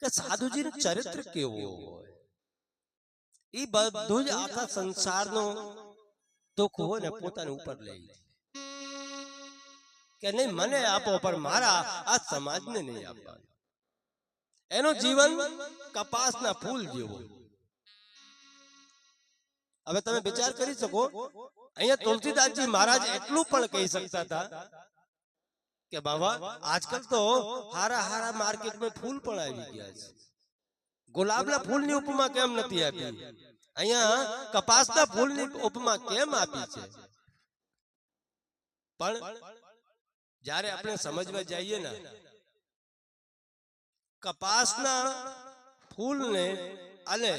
કે સાધુજીનું ચરિત્ર કેવું હોય, એ બધું જ આખા સંસારનો દુઃખ હોય ને પોતાની ઉપર લઈ કે નહીં મને આપો પણ મારા આ સમાજને નહીં આપવાનું. એનું જીવન કપાસના ફૂલ જેવું. હવે તમે વિચાર કરી શકો, અહીંયા તુલસીદાસજી મહારાજ એટલું પણ કહી શકતા હતા કે બાબા આજકાલ તો હારા હારા માર્કેટમાં ફૂલ પણ આવી ગયા છે, ગુલાબના ફૂલની ઉપમા કેમ નથી આપી, અહીંયા કપાસના ફૂલની ઉપમા કેમ આપી છે? પણ જ્યારે આપણે સમજવા જઈએ ને, કપાસના ફૂલને અને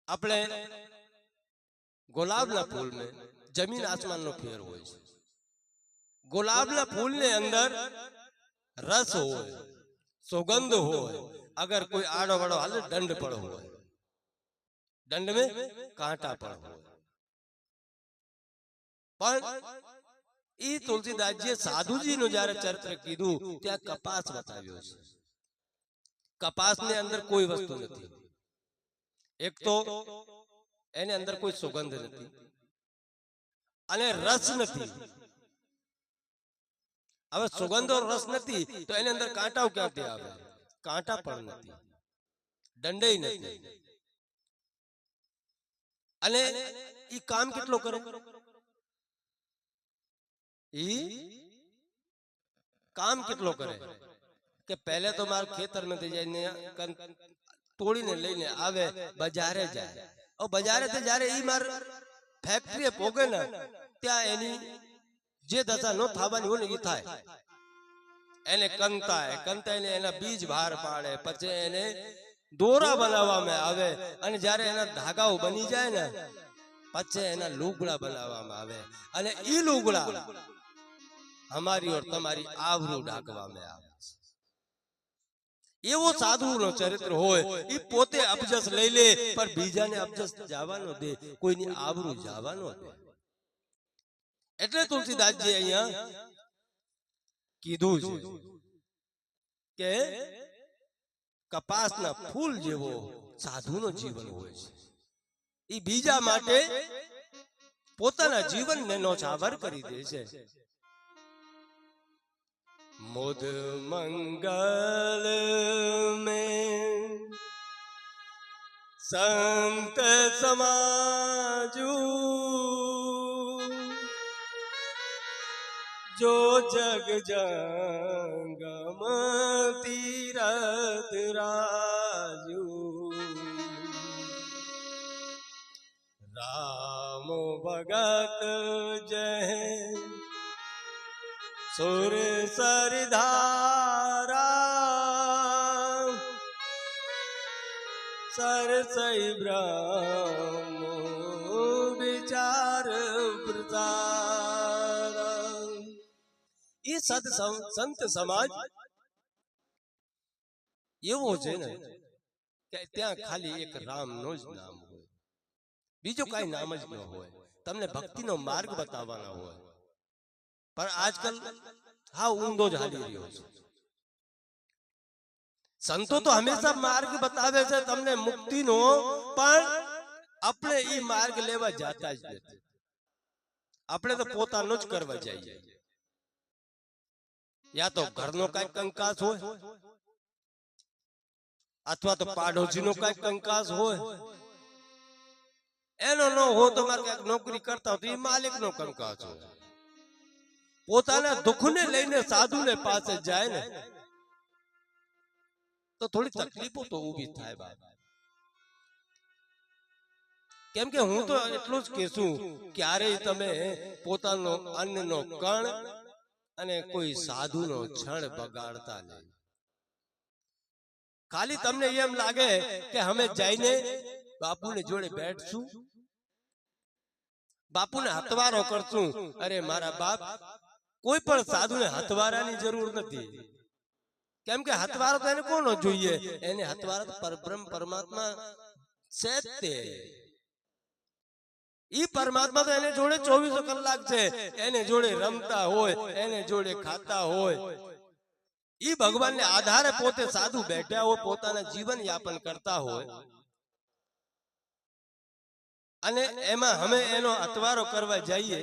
આપણે ગુલાબના ફૂલને જમીન આસમાનનો ફેર હોય છે. ગુલાબના ફૂલની અંદર રસ હોય, સુગંધ હોય, अगर कोई आड़ो वाड़ो हाले दंड पड़ो हुआ है, दंड में कांटा पड़ो हुआ है. पर ई तुलसीदास जी साधु जी नो जारे चरित्र कीधु त्या कपास बताव्यो छे. कपास ने अंदर कोई वस्तु नहीं, एक तो एने अंदर कोई सुगंध नहीं अने रस नहीं. હવે સુગંધ और रस नहीं तो एने अंदर कांटाओ क्यांथी आवे? कांटा पण नहीं, दंडे नहीं. अने ई काम केटलो करे? ई काम केटलो करे के पहले तो मार खेतर में थी जाने तोड़ी ने लईने आवे बजारे जाए, और बजारे से जारे ई मार फैक्ट्री पोगे ना त्या एनी जे दशा नो थावानी होय ने ई थाय. એને કંતાય કંતાઈને એના બીજ બહાર પાડે, પછી એને દોરા બનાવવામાં આવે, અને જ્યારે એના ધાગાઓ બની જાય ને પછી એના લુગડા બનાવવામાં આવે, અને ઈ લુગડા અમારી ઓર તમારી આવરું ઢાંકવામાં આવે. એવો સાધુનો ચરિત્ર હોય, ઈ પોતે અબજસ લઈ લે પણ બીજાને અબજસ જવાનો દે, કોઈની આવરું જવાનો દે. એટલે તુલસીદાસજી અહીંયા કીધું છે કે કપાસના ફૂલ જેવો સાધુનો જીવન હોય છે. એ બીજા માટે પોતાના જીવનને નોછાવર કરી દે છે. મુદ મંગલ में संत समाजू जो जग जंगम तीरथ राजू, राम भगत जय सुर सरधारा, सरसई ब्रह्म विचार प्रचार. ये संत समाज एवो छे ने के त्या खाली एक राम नो ज नाम होय, बीजो काई नाम ज न होय. तमने भक्ति नो मार्ग बताववाना होय, पर आजकल हा ऊंधो ज हाली रह्यो छे. संतो तो हमेशा मार्ग बतावे छे तमने मुक्ति नो, पण अपने ई मार्ग लेवा जाता ज नथी. अपने तो पोतानो ज करवा जाईए. या तो घरनो काई कंकास होय, अथवा तो पाडोशीनो काई कंकास होय. एनो नो हो तो मारे काई नौकरी करता हो तो ई मालिकनो कंकास होय. पोताना दुखने लईने साधुने पासे जाए ने तो थोड़ी तकलीफो तो ऊभी थाय बाप. केम के हूँ तो एटलुं ज कहेशुं, क्यारेय तमे पोतानो अन्ननो कण અને કોઈ સાધુનો છણ બગાડતા નહીં. ખાલી તમને એમ લાગે કે અમે જઈને બાપુને જોડે બેઠશું, બાપુને હતવારો કરશું. અરે મારા બાપ, કોઈ પણ સાધુને હતવારાની જરૂર નથી. કેમ કે હતવારો તો એને કોનો જોઈએ? એને હતવારો તો પરબ્રહ્મ પરમાત્મા છે જ તે. ई परमात्मा तो एने जोड़े 24 कलाक छे, एने जोड़े रमता होय, एने जोड़े खाता होय. ઈ ભગવાનને આધારે પોતે સાધુ બેઠા હોય, પોતાના જીવન યાપન કરતા હોય, અને એમાં અમે એનો અતવારો કરવા જઈએ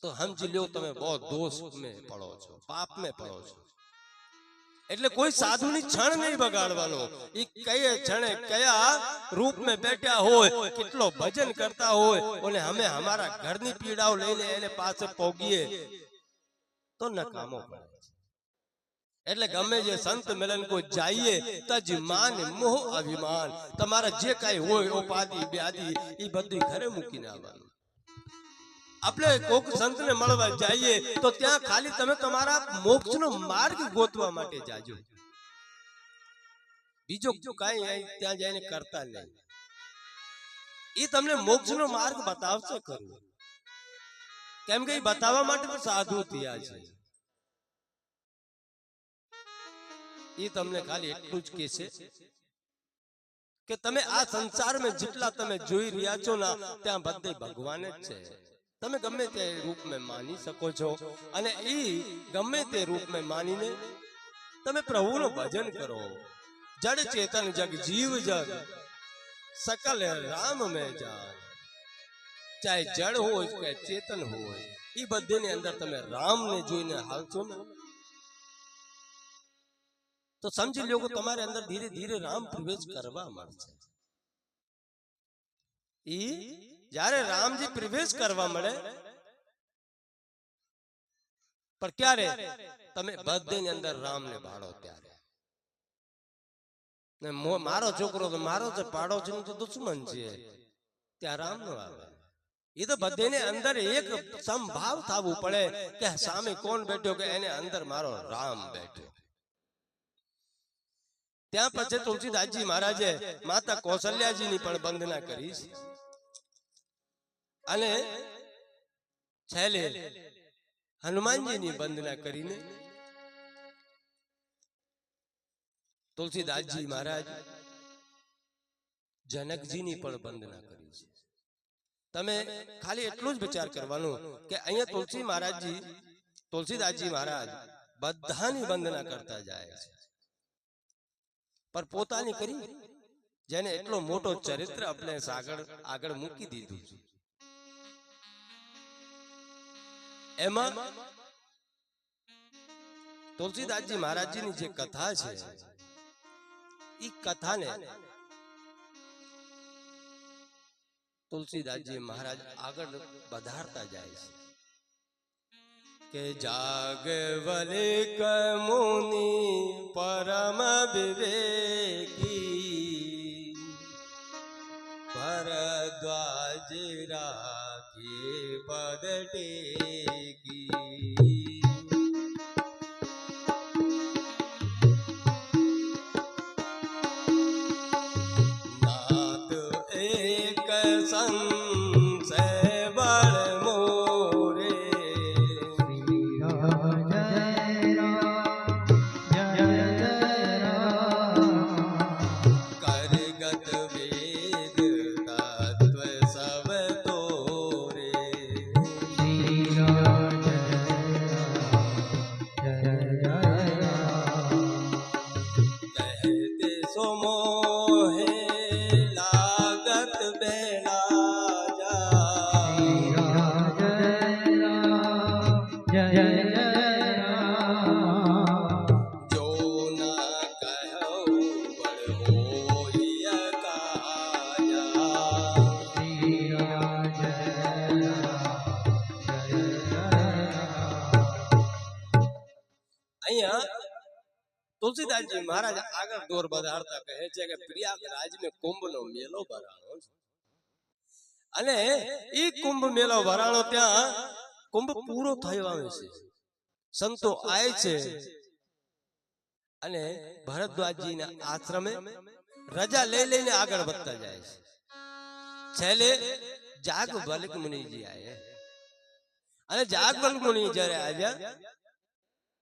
તો સમજી લ્યો તમે બહુ દોષ में પડો છો, પાપ में પડો છો. એટલે કોઈ સાધુની ક્ષણ નહીં બગાડવાનો. ઈ કયે ક્ષણે કયા રૂપ में બેઠા હોય, કેટલો ભજન કરતા હોય, અને અમે અમારા ઘરની પીડાઓ લઈને એને પાસે પોગીએ તો નકામો પડે. એટલે ગમે જે સંત મિલન કો જાઈએ તજ માન મોહ અભિમાન, તમારા જે કઈ હોય ઉપાધિ વ્યાધિ ઈ બધું ઘરે મૂકીને આવવાનું. આપણે કોક સંતને મળવા જઈએ તો ત્યાં ખાલી તમે તમારા મોક્ષનો માર્ગ ગોતવા માટે જાજો, બીજો કાંઈ ત્યાં જઈને કરતા નહીં. ઈ તમને મોક્ષનો માર્ગ બતાવશે ખરું, કેમ કે ઈ બતાવવા માટે તો સાધુ થયા છે. ઈ તમને ખાલી એટલું જ કહેશે કે તમે આ સંસારમાં જેટલા તમે જોઈ રહ્યા છો ને ત્યાં બધે ભગવાન જ છે. તમે ગમે તે રૂપમાં માની શકો છો, અને ઈ ગમે તે રૂપમાં માનીને તમે પ્રભુનું ભજન કરો. જડ ચેતન જગ જીવ જગ सकल राम में जान, चाहे जड़ हो चाहे चेतन हो, ई बधे ने अंदर तमे राम ने जोईने हालशो ने तो समझी लो कि तुम्हारे अंदर धीरे धीरे राम प्रवेश करवा मळशे. ई जारे रामजी प्रवेश करवा मळे पर क्यारे तमे बधे ने अंदर राम ने भाड़ो त्यारे. मारो छोकरो तो मारो से पाड़ो छे तो दुश्मन छे, त्या राम नो आवे. ये तो बधे ने अंदर एक संभाव थावू पड़े कि सामे कोण बैठो के एने अंदर मारो राम बैठो. त्या पछे तुलसीदासजी महाराजे माता कौशल्याजी नी पण वंदना करी अने छेले हनुमानजी नी वंदना करीने तुलसीदासजी महाराज जनकजी नी पण वंदना करी छे. तमे खाली एटलुं ज विचार करवानो के अहींया तुलसीदासजी महाराज बधानी वंदना करता जाए छे, पर पोतानी करी जेने एटलो मोटो चरित्र अपने आगळ मूकी दीधुं छे. एमां तुलसीदासजी महाराज नी जे कथा छे ई कथा ने तुलसीदासजी महाराज आगळ बधारता जाए छे के जागवलिक मुनि परम विवेकी, भरद्वाज राखे पद टेकी. नाथ एक संशय बड़ मोरे, करगत वेद तत्व सब तोरे. कहते सो मोहे लागत बेला जा, जो ना कहौ बड़ होई अकाया. અહીંયા तुलसीदासजी महाराज आगर दौर बधारता कहे छे के प्रयागराज में कुंभ नो मेलो भराणो छे, अने ई कुंभ मेलो भराणो त्या कुंभ पूरो थयो आवे छे, संतो आए छे अने भरद्वाजजी ना आश्रमे रजा लई लईने आगळ वधता जाय छे. छेले जागवल्क मुनिजी आए अने जागवल्क मुनि ज्यारे आव्या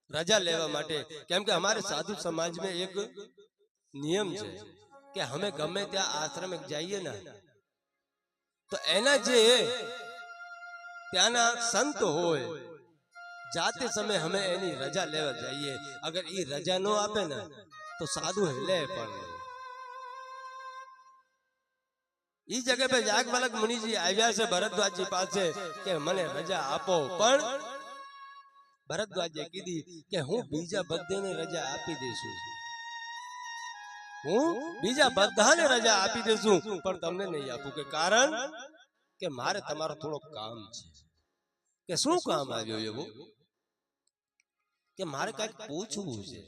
रजा लेवा माटे, केम के हमारे साधु समाज में एक नियम है कि हमें गमे त्या आश्रम में जाइए ना तो एना जे त्याना संत होय जाते समय हमें एनी रजा लेवा चाहिए। अगर ई रजा नो आपे ने तो साधु हिले पण नहीं। ई जगह पे याज्ञवल्क्य मुनि जी आव्या छे भरद्वाज जी पासे के मने रजा आपो, पण भरद्वाजे कीधी के हूँ बीजा बधाने रजा आपी देशु, हूँ बीजा बधाने रजा आपी देशु पण तमने नहीं आपू। के कारण के मारे तमारो थोड़ो काम छे। के शुं काम आव्यो एवो के मारे कांईक पूछवुं छे।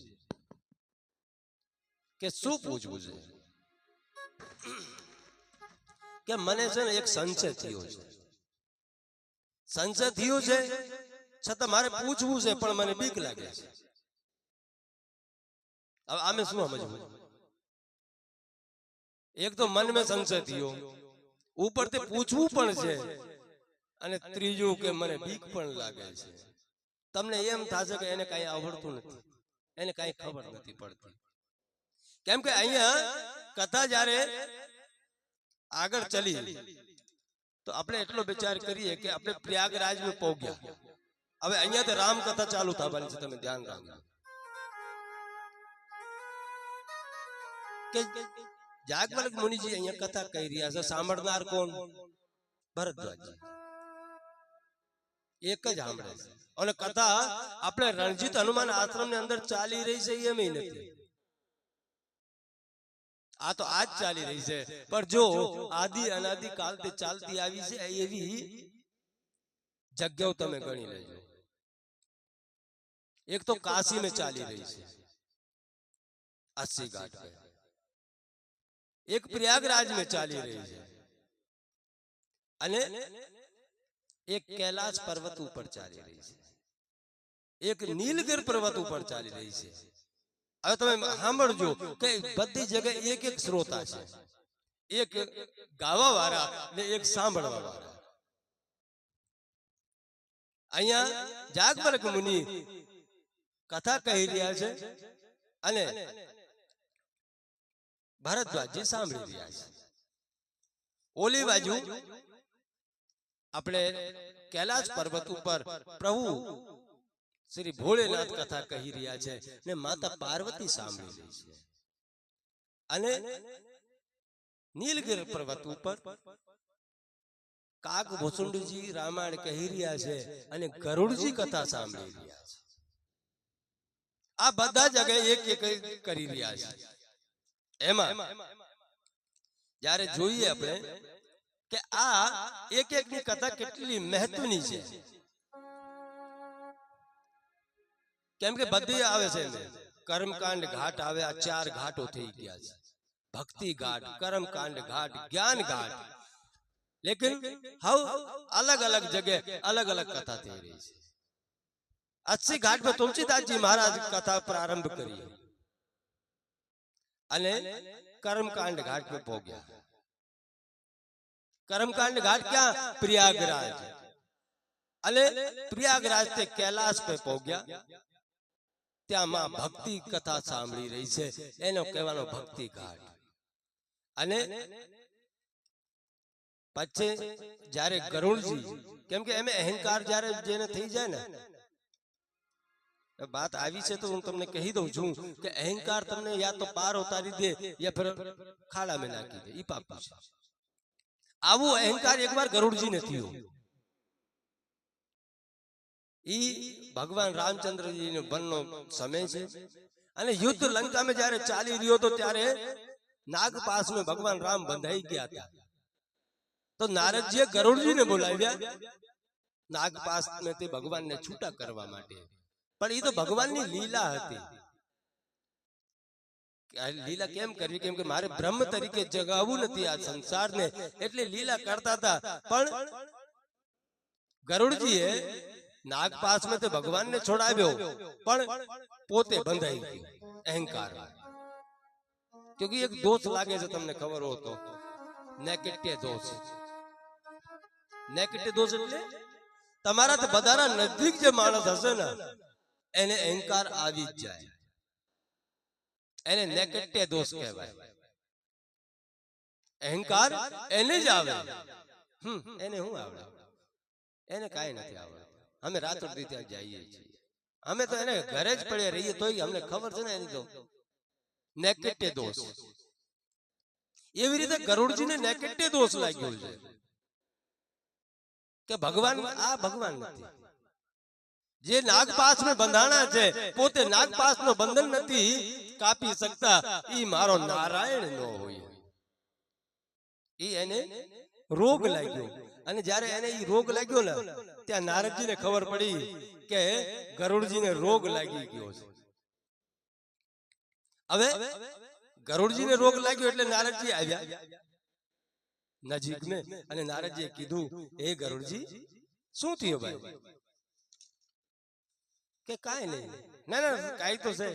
के शुं पूछवुं छे के मने छे ने एक संशय थयो छे। संशय थयो छे छतां मारे पूछवुं छे पण मने बीक लागे छे। अब आमे शुं समजवुं? एक तो मन में संशय थयो, ऊपर ते पूछवुं पण छे અને ત્રીજું કે મને બીક પણ લાગે છે। તમને એમ થાશે કે એને કાંઈ આવડતું નથી, એને કાંઈ ખબર નથી પડતી। કેમ કે અહીંયા કથા જ્યારે આગળ ચલી તો આપણે એટલો વિચાર કરીએ કે આપણે પ્રયાગરાજમાં પહોંચ્યા। હવે અહીંયાથી રામ કથા ચાલુ થવાની છે, તમે ધ્યાન રાખજો કે याज्ञवल्क्य मुनिजी અહીંયા કથા કહી રહ્યા છે। સાંભળનાર કોણ? ભરદ્વાજ। एक ज સાંભળે છે અને કથા આપણે રણજીત હનુમાન આશ્રમની અંદર ચાલી રહી છે એમ નથી। આ તો આજ ચાલી રહી છે, પણ જો આદિ અનાદિ કાલથી ચાલતી આવી છે એવી જગ્યાઓ તમે ગણી લેજો। एक तो काशी में चाली रही है 80 घाट पे, एक प्रयागराज में चाली रही है अने एक कैलाश पर्वत ऊपर चाली रही है, एक नीलगिर पर्वत ऊपर चाली रही है। હવે તમે સાંભળજો કે બધી જગ્યાએ એક એક શ્રોતા છે, એક ગાવા વાળા ને એક સાંભળવા વાળા। અહીંયા याज्ञवल्क्य मुनि कथा कही रह्या छे अने भरद्वाजी सांभળી રહ્યા છે। ओली बाजू આપણે कैलाश पर्वत ऊपर प्रभु श्री भोलेनाथ कथा कही रह्या छे ने माता पार्वती सांभળી रही छे। अने नीलगिर पर्वत ऊपर काग भुसुंडजी रामायण कही रह्या छे अने गरुड़जी कथा सांभળી रह्या छे। आ बधा जगह एक एक करी रह्या छे। एमा જ્યારે જોઈએ આપણે કે આ એક એક ની કથા કેટલી મહત્વની છે, કેમ કે બધી આવે છે ને કર્મકાंड घाट आवे। आ 4 घाटो થઈ ગયા છે, भक्ति घाट, कर्मकांड घाट, ज्ञान घाट। लेकिन हाउ अलग अलग जगह अलग अलग कथा થઈ રહી છે। 80 घाट पे तुलसीदास जी महाराज कथा प्रारंभ करी अने कर्मकांड घाट पे पहुंचा। कर्मकांड घाट क्या? प्रयागराज। अने प्रयागराज से कैलाश पे पहुंचा, त्या मां भक्ति कथा सांभળી रही है, एनो कहेवानो भक्ति घाट। अने पछे जारे गरुड़जी, केम के एमे अहंकार जारे जेने थई जाय ने, बात आवी छे तो हूँ तमने कही दઉં છું કે अहंकार तमने या तो पार उतारी दे या फिर खाड़ा में नाखी दे, ई पापू छे। आवो अहंकार एक बार गरुड़जी ने थयो। ई भगवान रामचंद्र जी ने बननो समय छे अने युद्ध लंका में जारे चाली रह्यो तो त्यारे नागपास में भगवान राम बंधाई गया था। तो नारद जी गरुड़जी ने बोलाव्या नागपास में ते भगवान ने छूटा करवा माटे। पण ई तो भगवान नी लीला हती। लीला केम करवी? केम के मारे ब्रह्म तरीके जगावू नथी आ संसार ने, એટલે लीला करता था। पण गरुड़जीए नागपास में ते भगवान ने छोड़ाव्यो पण पोते बंधाई गयो अहंकार। क्योंकि एक दोष लागे छे, तमने खबर हो तो नेगेटिव दोष। नेगेटिव दोष એટલે તમારા તે બધાના નજીક જે માણસ હશે ને એને અહંકાર આવી જ જાય, એને નેગેટિવ दोष કહેવાય। અહંકાર એને જ આવે। એને હું આવડે? એને કાઈ નથી આવડતું। અમે રાતોડી ત્યાં જઈએ છીએ, અમે તો એને ઘરે જ પડ્યા રહીએ તોય અમને ખબર છે ને એની તો નેકેટે દોષ. એવી રીતે ગરુડજીને નેકેટે દોષ લાગ્યો છે કે ભગવાન આ ભગવાન નથી. જે નાગપાશ ને બંધાણા છે પોતે નાગપાશ નો બંધન નથી કાપી શકતા, ઈ મારો નારાયણ નો હોય. ઈ એને રોગ લાગ્યો, અને જ્યારે એને ઈ રોગ લાગ્યો ને ત્યાં નારદજી ને ખબર પડી કે ગરુડજી ને રોગ લાગી ગયો છે. હવે ગરુડજી ને રોગ લાગ્યો એટલે નારદજી આવ્યા નજીક મેં, અને નારદજીએ કીધું, એ ગરુડજી શું થયું ભાઈ? કે કાંઈ નહીં. ના ના કાંઈ તો છે.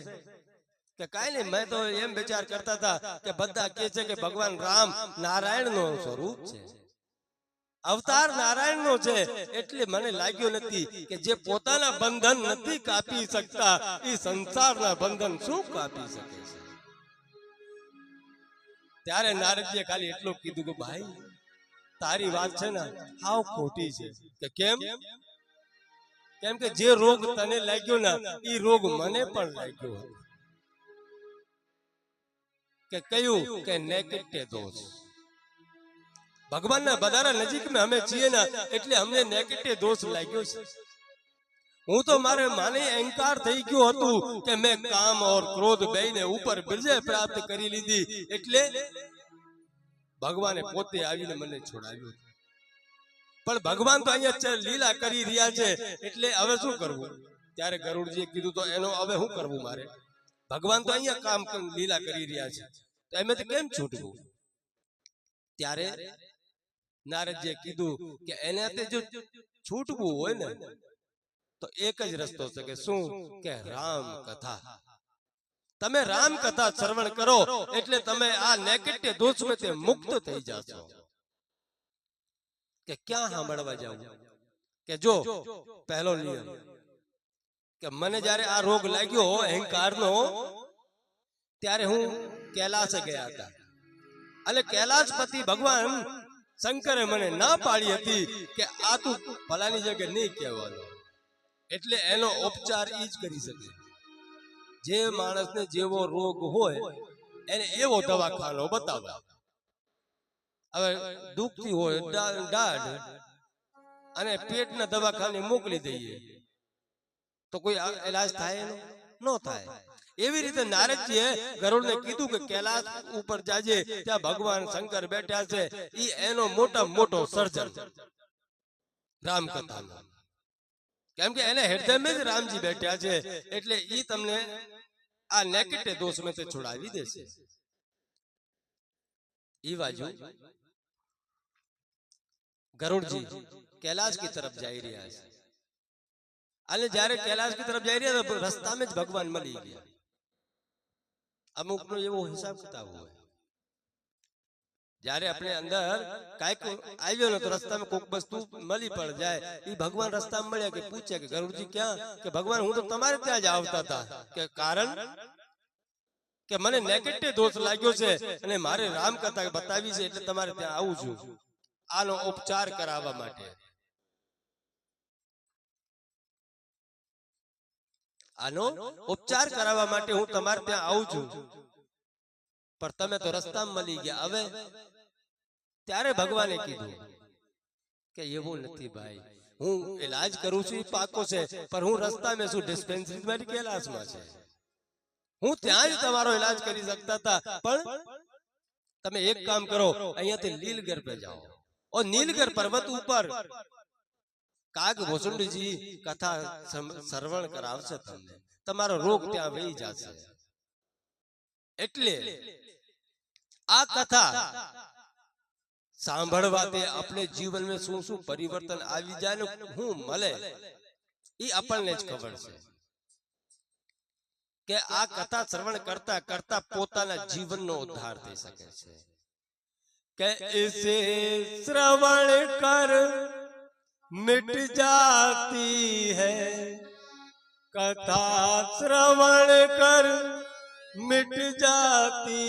કે કાંઈ નહીં, મેં તો એમ વિચાર કરતા હતા કે બધા કહે છે કે ભગવાન રામ નારાયણ નો સ્વરૂપ છે, અવતાર નારાયણ નો છે, એટલે મને લાગ્યું નથી કે જે પોતાના બંધન નથી કાપી શકતા એ સંસારના બંધન શું કાપી શકે છે. ત્યારે નારદજીએ ખાલી એટલું કીધું કે ભાઈ તારી વાત છે ને હાવ ખોટી છે. કે કેમ? કેમ કે જે રોગ તને લાગ્યો ને એ રોગ મને પણ લાગ્યો હતો. કે કયું? કે નેકેટે દોષ. ભગવાનના વધારે નજીકમાં અમે છીએ ને એટલે અમને નેકેટે દોષ લાગ્યો છે. હું તો મારે માને અહંકાર થઈ ગયો હતું કે મેં કામ और ક્રોધ બેયને ઉપર વિજય પ્રાપ્ત કરી લીધી, એટલે ભગવાને પોતે આવીને મને છોડાવ્યો. પણ ભગવાન તો અહીંયા લીલા કરી રહ્યા છે, એટલે હવે શું કરવું? ત્યારે ગરુડજીએ કીધું, તો એનો હવે શું કરવું મારે? ભગવાન તો અહીંયા કામ લીલા કરી રહ્યા છે, તો એમાંથી કેમ છૂટવું? ત્યારે નારદજીએ કીધું કે એનાથી જો છૂટવું હોય ને તો એક જ રસ્તો છે. કે શું? કે રામ કથા. તમે રામ કથા શ્રવણ કરો એટલે તમે આ નેકેટે દોષમાંથી મુક્ત થઈ જાશો. કે ક્યાં સાંભળવા જાવ? કે જો પહેલો નિયમ કે મને જ્યારે આ રોગ લાગ્યો અહંકારનો, ત્યારે હું કૈલાસે ગયા હતા, અને કૈલાસપતિ ભગવાન શંકરે મને ના પાડી હતી કે આ તું ફલાની જગ્યાએ નહીં કહેવાનો, એટલે એનો ઉપચાર ઈ જ કરી શકે. જે માણસને જેવો રોગ હોય એને એવો દવાખાનો બતાવે. હવે દુખતી હોય દાઢ અને પેટના દવાખાને મોકલી દઈએ તો કોઈ ઈલાજ થાય? ન થાય. એવી રીતે નારદજીએ ગરુડને કીધું કે કૈલાસ ઉપર જાજે, ત્યાં ભગવાન શંકર બેઠા છે, ઈ એનો મોટા મોટો સર્જન રામકથાનો. કેમ કે એને હૃદયમાં જ રામજી બેઠા છે, એટલે ઈ તમને આ નેકેટે દોષમાંથી છોડાવી દેશે. ઈ બાજુ ગરુડજી कैलाश की तरफ जा રહ્યા છે, અને જ્યારે कैलाश की तरफ जा રહ્યા તો રસ્તામાં જ ભગવાન મળી ગયા. અમુકનો એવો હિસાબ કિતાબ હોય, જ્યારે આપણે અંદર કાંઈક આવ્યો ને તો રસ્તામાં કોઈક વસ્તુ મળી પણ જાય, એ ભગવાન રસ્તામાં મળ્યા કે પૂછે કે ગરુડજી ક્યાં? કે ભગવાન હું તો તમારે ત્યાં જ આવતા હતા. કે કારણ? કે મને નેકેટે દોષ લાગ્યો છે અને મારે રામ કથા બતાવી છે, એટલે તમારે ત્યાં આવું છું આનો ઉપચાર કરાવવા માટે. આનો ઉપચાર કરાવવા માટે હું તમારે ત્યાં આવું છું, પણ તમે તો રસ્તામાં મળી ગયા. હવે ત્યારે ભગવાને કીધું કે એવું નથી ભાઈ, હું ઈલાજ કરું છું એ પાકો છે, પણ હું રસ્તામાં છું, ડિસ્પેન્સરી કૈલાસમાં છે, હું ત્યાં જ તમારો ઈલાજ કરી શકતા હતા. પણ તમે એક કામ કરો, અહીંયાથી લીલગર પે જાઓ, और नीलगर पर्वत ઉપર કાગ ભોસુંડીજી કથા શ્રવણ કરાવશે તમને, તમારો રોગ ત્યાં વહી જશે. એટલે આ કથા સાંભળવાથી આપણે જીવનમાં શું શું પરિવર્તન આવી જાય ને શું મળે એ આપણને જ ખબર છે. કે આ કથા શ્રવણ કરતા કરતા પોતાના જીવનનો ઉદ્ધાર થઈ શકે છે. કે इसे श्रवण कर मिट जाती है, कथा श्रवण कर मिट जाती,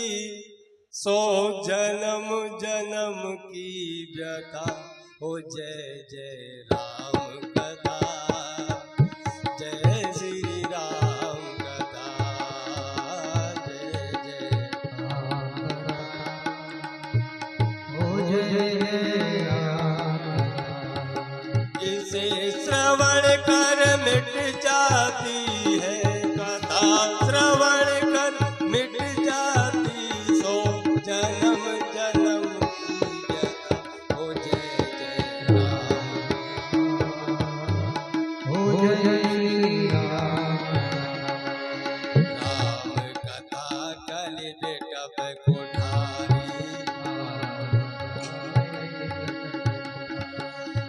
सो जन्म जन्म की व्यथा हो जय जय राम कथा. जाती है, कथा श्रवण कर मिट जाती, सो जन्म जन्म की व्यथा हो। जय जय राम, हो जय श्री राम। राम कथा कलि बेटब कोठारी,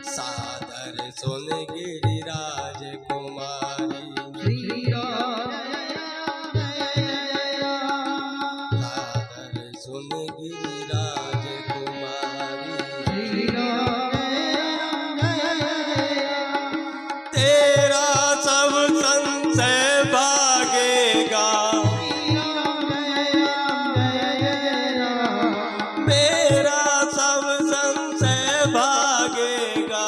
सादर सुन गिरिराज कुमारी, श्री राम सादर सुन गिरिराज कुमारी, श्री राम तेरा सब संशय भागेगा, मेरा सब संशय भागेगा,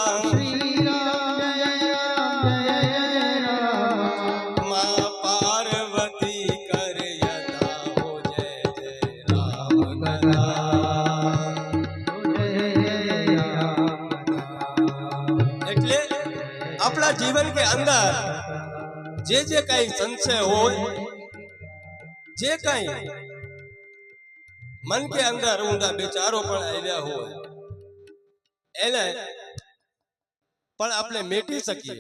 माँ पार्वती कर यथा हो। जय जय राम कथा, એટલે આપણા જીવન કે અંદર જે જે કઈ સંશય હોય, જે કઈ મન કે અંદર ઊંધા વિચારો પણ આવ્યા હોય, એને પણ આપણે મેટી શકીએ.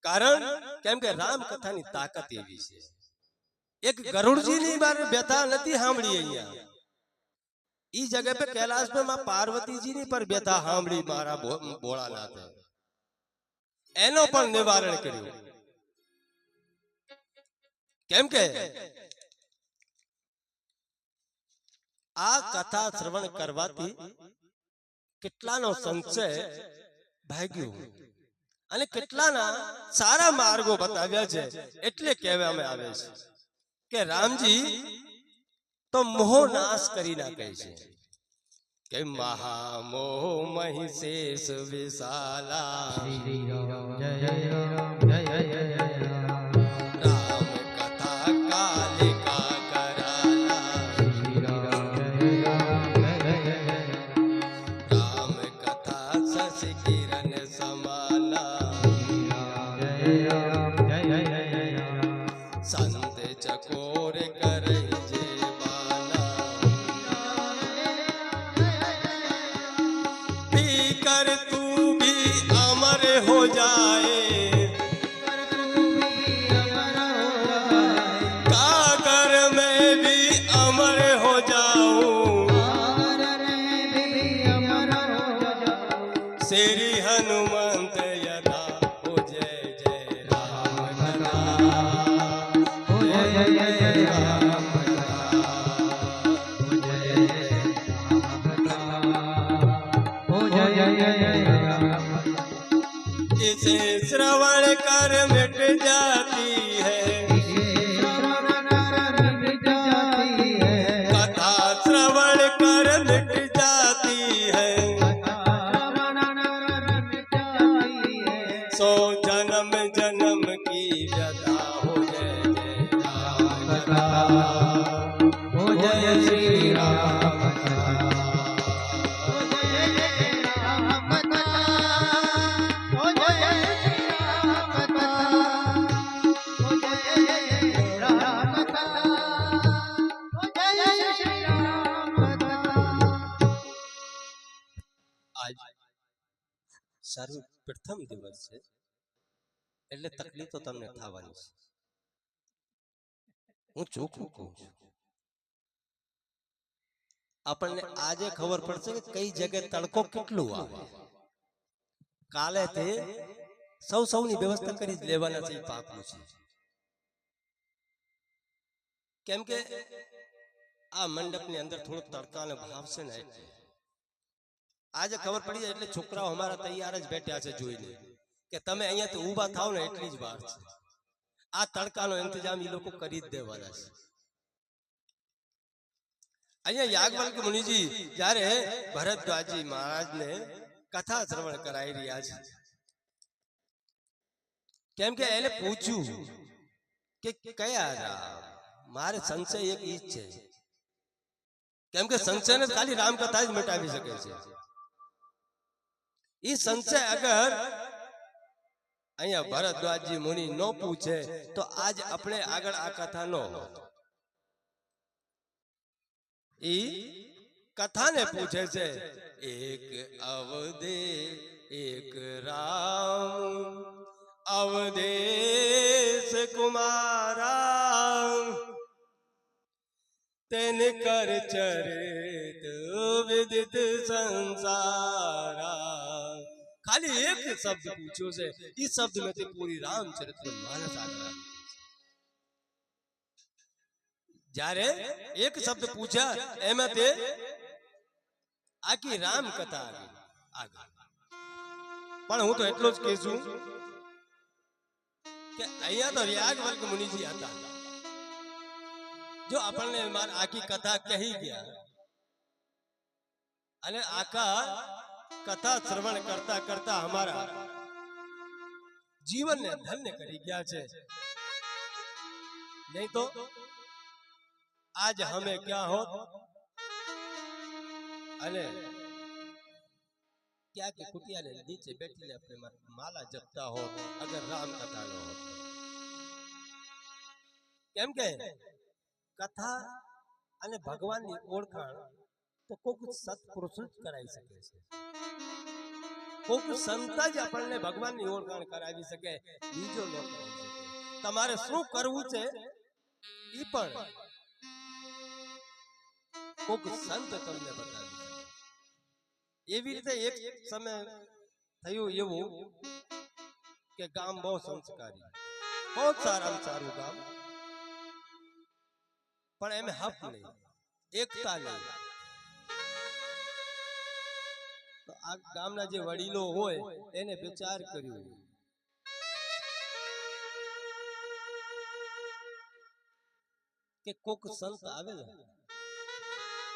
કારણ કેમ કે રામ કથાની તાકાત એવી છે. એક ગરુડજીની મારે વ્યથા નથી સાંભળી અહીંયા, ઈ જગ્યા पे कैलाश में मां पार्वती ની પર વ્યથા સાંભળી મારા ભોળાનાથે, એનો પણ નિવારણ કર્યું. કેમ કે આ કથા શ્રવણ કરવાથી કેટલાનો સંશય ભાગ્યો અને કેટલાના સારા માર્ગો બતાવ્યા છે. એટલે કહેવામાં આવે છે કે રામજી તો મોહ નાશ કરી નાખે છે, કે મહામોહ મહિષેશ વિશાલા, શ્રી રામ જય રામ જય રામ, રામ કથા કાલિકા કરાલા, શ્રી રામ જય રામ જય રામ કથા શશિ કિરણ સમાલા, રામ જય રામ સંત ચકોર કરે જે બાલા, पी कर तू भी अमर हो जाए, काकर मैं भी अमर हो जाऊं, श्री हनुमंत यथा हो। जय जय राम कथा, हो जय राम हो जय हो जय राम, इसे श्रवण कर मिट जाती है, कथा श्रवण कर मिट जाती है, सो जन्म जन्म की व्यथा हो। जय जय राम कथा, हो जय श्री राम आज સર્વપ્રથમ દિવસ છે, એટલે તકલીફ તો તમને થવાની છે. હું ચોખ્ખું કહું છું, આપણને આજે ખબર પડશે કે કઈ જગ્યાએ તડકો કેટલું આવે. કાલે તે સૌની વ્યવસ્થા કરી જ લેવાના છે, એ પાકું છે. કેમ કે આ મંડપની અંદર થોડોક તડકાનો ભાવ છે ને, એટલે આજે ખબર પડી જાય. એટલે છોકરાઓ અમારા તૈયાર જ બેઠા છે જોઈને કે તમે અહીંયાથી ઊભા થાવ ને એટલી જ વાર છે. આ તડકાનો ઇંતજામ એ લોકો કરી જ દેવાના છે. અહીંયા યાજ્ઞવલ્ક મુનિજી જ્યારે ભરદ્વાજી મહારાજને કથા શ્રવણ કરાવી રહ્યા છે, કેમ કે એને પૂછ્યું કે કયા રામ, મારે સંશય એક ઈ જ છે. કેમ કે સંશયને ખાલી રામ કથા જ મટાવી શકે છે. એ સંશય અગર અહીંયા ભરદ્વાજજી મુનિ નો પૂછે તો આજ આપણે આગળ આ કથા નો હોત. ઈ કથાને પૂછે છે. એક અવધે એક રામ અવધેશ કુમારા તેન કર ચરિત વિદિત સંસારા. ખાલી એક શબ્દ પૂછ્યો છે. ઈ શબ્દ में તે પૂરી રામચરિત્ર માનસ આગળ. જ્યારે એક શબ્દ પૂછ્યા એમાં તે આખી રામ કથા આગળ. પણ હું તો એટલું જ કહીશું કે અહીંયા તો યાજ્ઞવલ્ક્ય મુનિજી હતા. જો આપણને આખી કથા કહી ગયા અને આખા કથા શ્રવણ કરતા કરતા हमारा જીવનને ધન્ય કરી ગયા છે. નહીં તો आज हमें क्या होत અને क्या कि कुटिया ने नीचे बैठी ने अपने माला जपता हो अगर राम कथा न हो. કેમ કે કથા અને ભગવાનની ઓળખાણ તો કોક સત્પુરુષ જ કરાવી શકે છે. કોક સંત જ આપણને ભગવાનની ઓળખાણ કરાવી શકે, બીજો ન કરાવી શકે. તમારે શું કરવું છે ઈ પણ કોક સંત તમને બતાવી શકે. એવી રીતે એક સમય થયું એવું કે ગામ બહુ સંસ્કારી, બહુ સારામાં સારું ગામ, પણ એમ હક નહીં, એકતા નહીં. તો આ ગામના જે વડીલો હોય એને વિચાર કર્યું કે કોક સંત આવે ને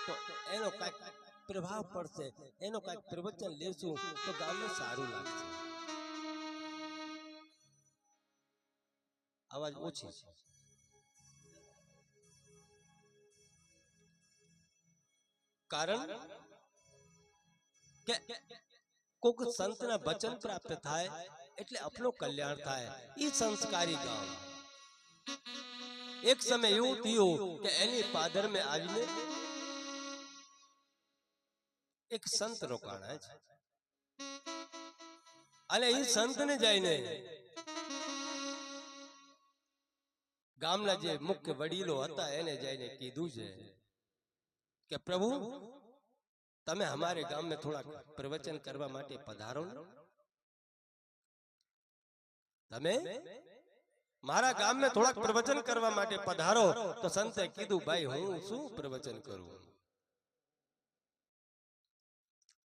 તો એનો કાંઈક પ્રભાવ પડશે, એનો કાંઈક પ્રવચન લેશું તો ગામને સારું લાગશે. અવાજ ઓછી છે. કારણ કે કોક સંતના વચન પ્રાપ્ત થાય એટલે આપણું કલ્યાણ થાય. ઈ સંસ્કારી ગામ. એક સમય એવું થયું કે એની પાદર મેં આવીને એક સંત રોકાણા છે અને એ સંતને જઈને ગામના જે મુખ્ય વડીલો હતા એને જઈને કીધું છે કે પ્રભુ તમે हमारे गांव में थोड़ा प्रवचन करवा માટે પધારો ને. તમે મારા ગામ में થોડા પ્રવચન કરવા માટે પધારો. તો સંતે કીધું ભાઈ હું શું પ્રવચન કરું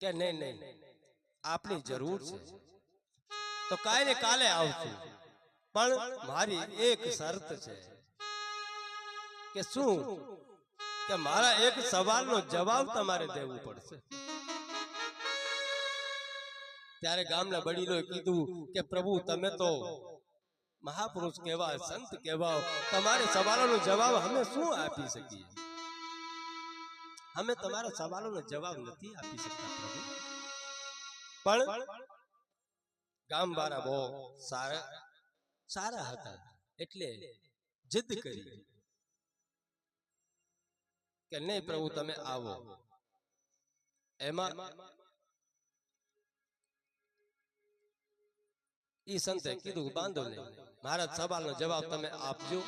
કે નહીં નહીં આપની જરૂર છે તો કાલે ને કાલે આવશું, પણ મારી એક શરત છે. કે શું? કે મારા એક સવાલનો જવાબ તમારે દેવું પડશે. ત્યારે ગામના વડીલોએ કીધું કે પ્રભુ તમે તો મહાપુરુષ કહેવાય, સંત કહેવાય, તમારે સવાલોનો જવાબ અમે શું આપી શકીએ? અમે તમારા સવાલોનો જવાબ નથી આપી શકતા પ્રભુ. પણ ગામ વાળા બહુ સારા હતા એટલે જીદ કરી કે નહીં પ્રભુ તમે આવો. એમાં ઈ સંતે કીધું બાંધો નહીં, મારા સવાલનો જવાબ તમે આપજો.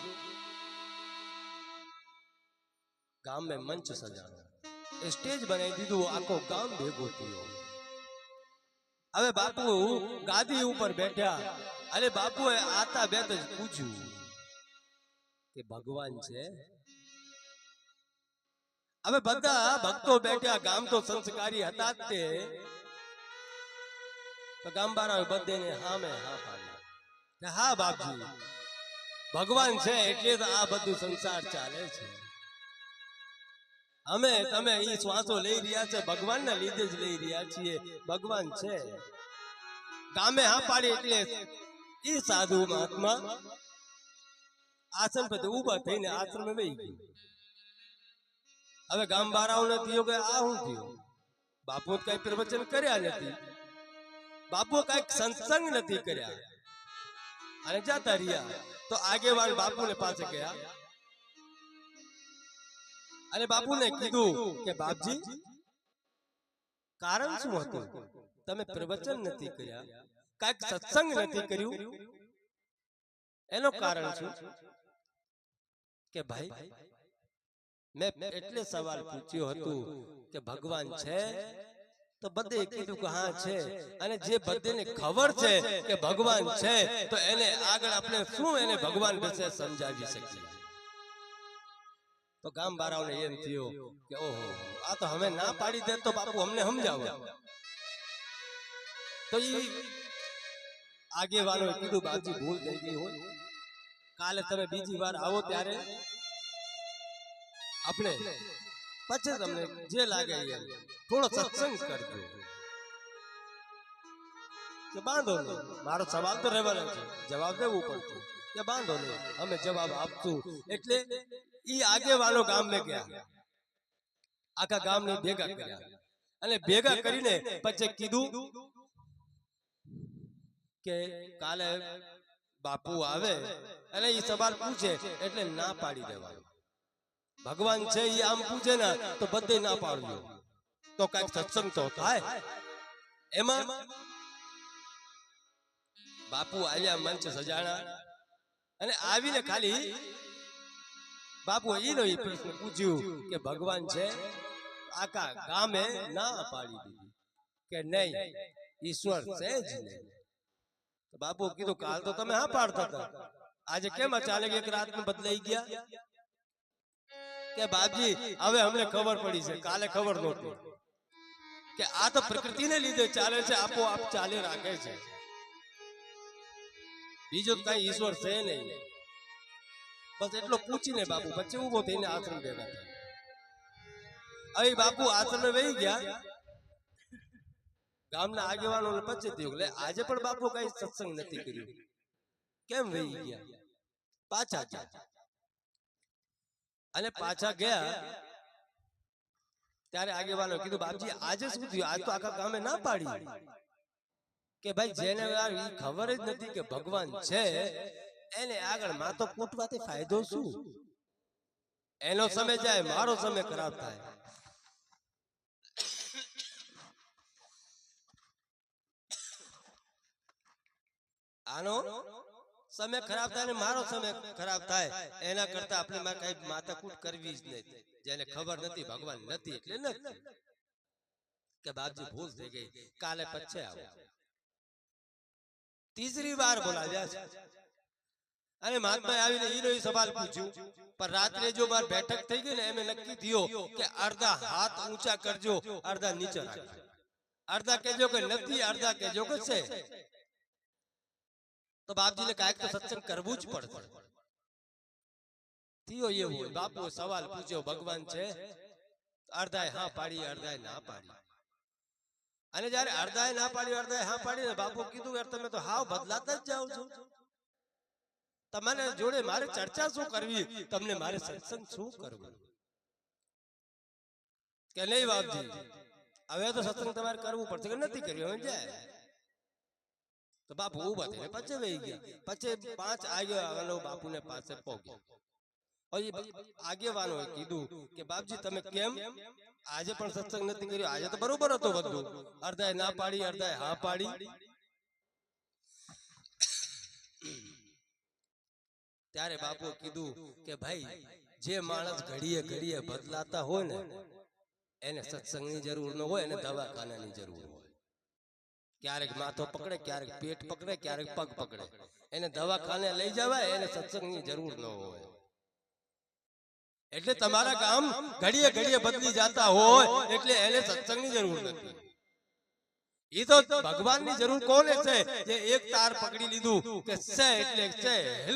ગામ में મંચ સજાણો, સ્ટેજ બનાવી દીધું, આખો ગામ ભેગો થયો. હવે બાપુ ગાદી ઉપર બેઠા અને બાપુએ આતા બેત જ પૂછ્યું કે ભગવાન છે? હવે બધા ભક્તો બેઠા, ગામ તો સંસ્કારી હતા જ તે. તો ગામબારા બધેને હામે હા પાડી, હા બાપજી ભગવાન છે એટલે તો આ બધું સંસાર ચાલે છે. અમે તમે ઈ શ્વાસો લઈ રહ્યા છે ભગવાનના લીધે જ લઈ રહ્યા છીએ. ભગવાન છે. ગામે હા પાડી એટલે ઈ સાધુ મહાત્મા આસન પર ઉભા થઈને આશ્રમે વહી ગયું. હવે ગામ બારાઓને થયો કે આ શું થયું? બાપુ કઈ પ્રવચન કર્યા નથી, બાપુ કઈક સત્સંગ નથી કર્યા. અને જાતા રહ્યા. તો આગેવાન બાપુને પાસે ગયા અને બાપુને કીધું કે બાપજી, કારણ શું હતું? તમે પ્રવચન નથી કર્યા, કાંઈક સત્સંગ નથી કર્યું, એનો કારણ શું? કે ભાઈ, મેં એટલે સવાલ પૂછ્યો હતું કે ભગવાન છે? તો બધે કીધું કે હા છે. અને જે બધાને ખબર છે કે ભગવાન છે, તો એને આગળ આપણે શું એને ભગવાન વિશે સમજાવી શકીએ? તો ગામ બારાઓને એમ થયું કે ઓહો, આ તો હવે ના પાડી દે તો બાપુ અમને સમજાવો. તો ઈ આગેવાનોએ કીધું, બાપજી ભૂલ થઈ ગઈ હોય, કાલે તમે બીજી વાર આવો ત્યારે આપણે પછી તમને જે લાગે એ થોડો સત્સંગ કરજો. કે બાંધો નહીં, મારો સવાલ તો રહેવાનો છે, જવાબ દેવું પડશે. કે બાંધો નહીં, અમે જવાબ આપશું. એટલે ઈ આગેવાનો ગામમાં ગયા, આખા ગામને ભેગા કર્યા અને ભેગા કરીને પછી કીધું કે કાલે બાપુ આવે અને ઈ સવાલ પૂછે એટલે ના પાડી દેવાનું. ભગવાન છે ઈ આમ પૂછે ને તો બધે ના પાડજો, તો કઈક સત્સંગ તો થાય. એમાં બાપુ આવ્યા, મંચ સજાણા અને આવીને ખાલી બાપુ ઈનો ઈ પ્રશ્ન પૂછ્યું કે ભગવાન છે? આખા ગામે ના પાડી દીધી કે નહીં, ઈશ્વર છે જ નહીં. બાપુ કીધું, કાલ તો તમે હા પાડતા હતા, આજે કેમ અચાનક એક રાતમાં બદલાઈ ગયા? કે બાપજી, હવે અમને ખબર પડી છે, કાલે ખબર નહોતી કે આ તો પ્રકૃતિને લીધે ચાલે છે, આપોઆપ ચાલે રાખે છે, બીજો કઈ ઈશ્વર છે નહીં. બસ એટલો પૂછીને બાપુ પછી ઉભો થઈને આશ્રમ ભેગા થયા. હવે બાપુ આશ્રમે વહી ગયા. ગામના આગેવાનોને પછી થયું એટલે આજે પણ બાપુ કઈ સત્સંગ નથી કર્યું, કેમ વહી ગયા? પાછા ગયા અને પાછા ગયા ત્યારે આગેવાનો કીધું, બાપજી આજે શું થયું? આજ તો આખા ગામે ના પાડી કે ભાઈ જેને ખબર જ નથી કે ભગવાન છે, એને આગળ માથો કૂટવાથી ફાયદો શું? એનો સમય જાય, મારો સમય ખરાબ થાય. આનો સમય ખરાબ થાય ને મારો સમય ખરાબ થાય, એના કરતા આપણે કઈ માથાકૂટ કરવી જ નહીં. જેને ખબર નથી ભગવાન નથી એટલે નથી. કે બાપજી ભૂલ થઈ ગઈ, કાલે પછી આવો. ત્રીજી વાર બોલાવ્યા છે અને મહાત્માએ આવીને ઈનો સવાલ પૂછ્યું. પણ રાત્રે જો બાર બેઠક થઈ ગઈ ને એમે નક્કી થયો કે અડધા હાથ ઊંચા કરજો, અડધા નીચે રાખજો. અડધા કહેજો કે નથી, અડધા કહેજો કે છે. તો બાપજીને કાંઈક તો સત્સંગ કરવું જ પડશે. થયો એવું, બાપુ સવાલ પૂછ્યો, ભગવાન છે? અડધાએ હા પાડી, અડધાએ ના પાડી. અને જયારે અડધાએ ના પાડી, અડધાએ હા પાડી ને બાપુ કીધું, યાર તમે તો હાવ બદલાતા જ જાઓ છો, તમારે જોડે મારે ચર્ચા શું કરવી, તમને મારે સત્સંગ શું કરવું? કે નહીં બાપજી, હવે તો સત્સંગ તમારે કરવું પડશે. કે નથી કર્યું, હવે જાય. તો બાપુ ઉભા થઈને પછી વહી ગયા. પછી 5 આગેવાનો બાપુને પાસે પહોંચ્યા. આગેવાનોએ કીધું કે બાપજી તમે કેમ આજે પણ સત્સંગ નથી કર્યો? આજે તો બરોબર હતો બધું, અડધાએ ના પાડી, અડધાએ હા પાડી. ત્યારે બાપુએ કીધું કે ભાઈ, જે માણસ ઘડીએ ઘડીએ બદલાતા હોય ને એને સત્સંગની જરૂર ન હોય, એને દવાખાનાની જરૂર હોય. ક્યારેક માથો પકડે, ક્યારેક પેટ પકડે, ક્યારેક પગ પકડે, એને દવાખાને લઈ જવાય, એને સત્સંગની જરૂર ન હોય. એટલે તમારા ગામ ઘડીએ ઘડીએ બદલી જતા હોય એટલે એને સત્સંગની જરૂર નથી. એ તો ભગવાનની જરૂર કોને છે? જે એક તાર પકડી લીધું કે છે એટલે છે.